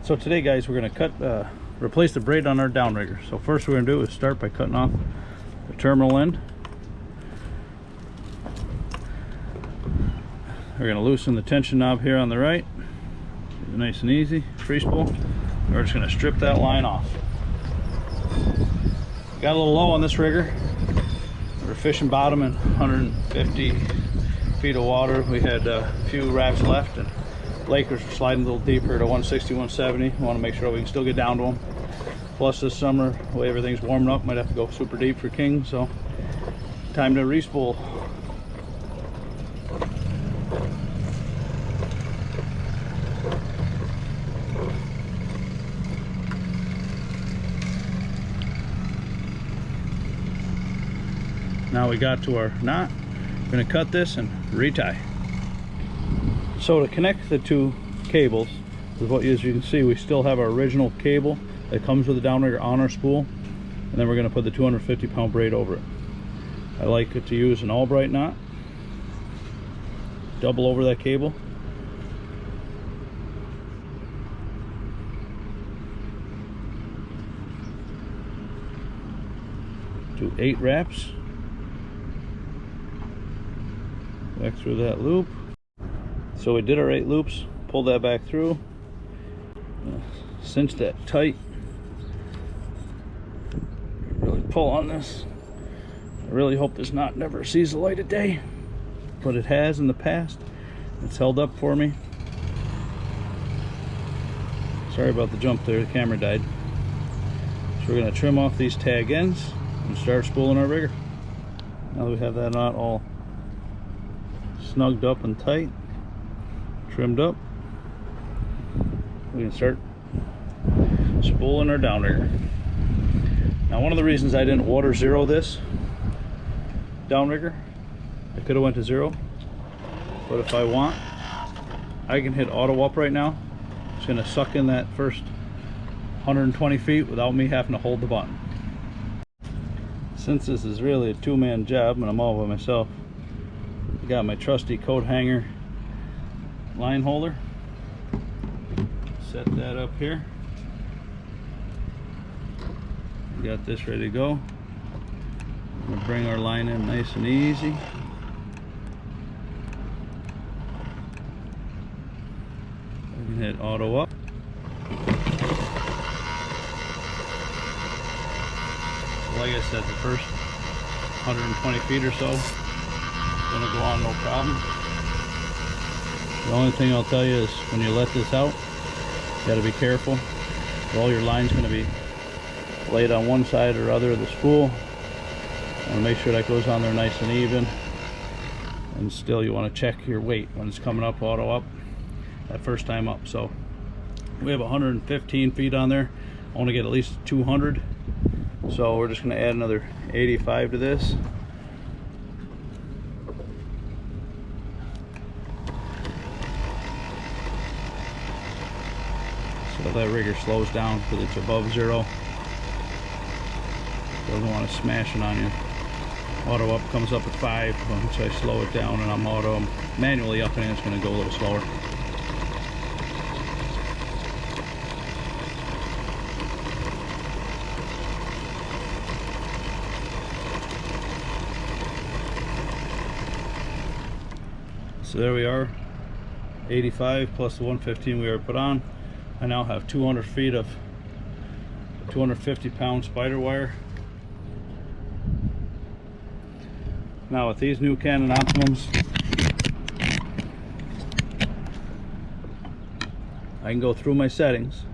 So today, guys, we're going to replace the braid on our downrigger. So first we're going to do is start by cutting off the terminal end. We're going to loosen the tension knob here on the right. Nice and easy, free spool. We're just going to strip that line off. Got a little low on this rigger. We're fishing bottom in 150 feet of water. We had a few wraps left, and Lakers are sliding a little deeper to 160, 170. We want to make sure we can still get down to them. Plus this summer, the way everything's warming up, might have to go super deep for king, so time to respool. Now we got to our knot. We're going to cut this and retie. So to connect the two cables, is what, as you can see, we still have our original cable that comes with the downrigger on our spool, and then we're going to put the 250-pound braid over it. I like it to use an Albright knot, double over that cable. Do 8 wraps. Back through that loop. So we did our 8 loops, pulled that back through, cinch that tight, really pull on this. I really hope this knot never sees the light of day, but it has in the past. It's held up for me. Sorry about the jump there, the camera died. So we're going to trim off these tag ends and start spooling our rigger. Now that we have that knot all snugged up and tight, trimmed up, we can start spooling our downrigger. Now, one of the reasons I didn't water zero this downrigger, I could have went to 0, but if I want, I can hit auto up right now. It's going to suck in that first 120 feet without me having to hold the button. Since this is really a two-man job and I'm all by myself, I got my trusty coat hanger line holder. Set that up here. Got this ready to go. We'll bring our line in nice and easy. We can hit auto up. Like I said, the first 120 feet or so gonna go on no problem. The only thing I'll tell you is when you let this out, you got to be careful. All your line's going to be laid on one side or other of the spool. And make sure that goes on there nice and even. And still, you want to check your weight when it's coming up, auto up, that first time up. So we have 115 feet on there. I want to get at least 200. So we're just going to add another 85 to this. So that rigger slows down because it's above 0. Doesn't want to smash it on you. Auto up comes up at 5. Once I slow it down and I'm manually upping it, it's going to go a little slower. So there we are, 85 plus the 115 we already put on. I now have 200 feet of 250-pound spider wire. Now with these new Cannon Optimums, I can go through my settings.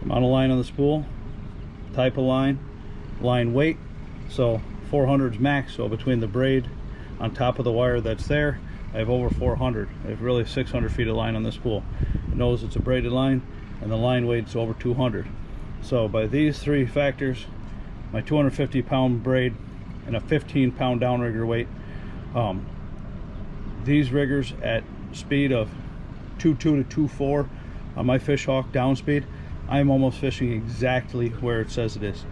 Amount of line on the spool, type of line, line weight. So 400 is max, so between the braid on top of the wire that's there, I have over 400. I have really 600 feet of line on this spool. It knows it's a braided line, and the line weight's over 200. So by these 3 factors, my 250-pound braid and a 15-pound downrigger weight, these riggers at speed of 2.2 to 2.4 on my fish hawk down speed, I'm almost fishing exactly where it says it is.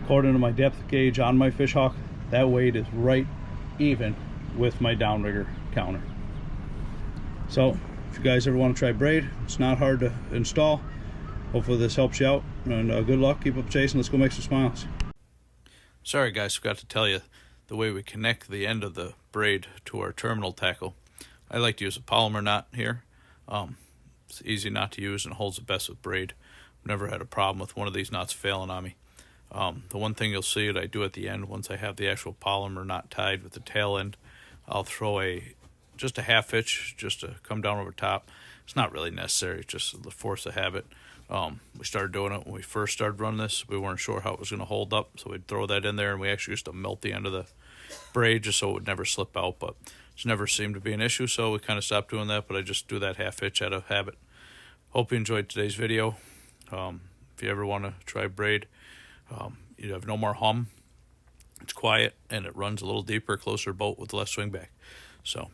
According to my depth gauge on my fish hawk, that weight is right even with my downrigger counter. So if you guys ever want to try braid, it's not hard to install. Hopefully this helps you out, and good luck. Keep up chasing. Let's go make some smiles. Sorry guys, forgot to tell you the way we connect the end of the braid to our terminal tackle. I like to use a polymer knot here. It's easy knot to use and holds the best with braid. I've never had a problem with one of these knots failing on me. The one thing you'll see that I do at the end, once I have the actual polymer knot tied with the tail end, I'll throw just a half hitch just to come down over top. It's not really necessary, it's just the force of habit. We started doing it when we first started running this. We weren't sure how it was going to hold up, so we'd throw that in there, and we actually used to melt the end of the braid just so it would never slip out, but it's never seemed to be an issue, so we kind of stopped doing that, but I just do that half hitch out of habit. Hope you enjoyed today's video. If you ever want to try braid, you have no more hum. It's quiet, and it runs a little deeper, closer boat with less swing back. So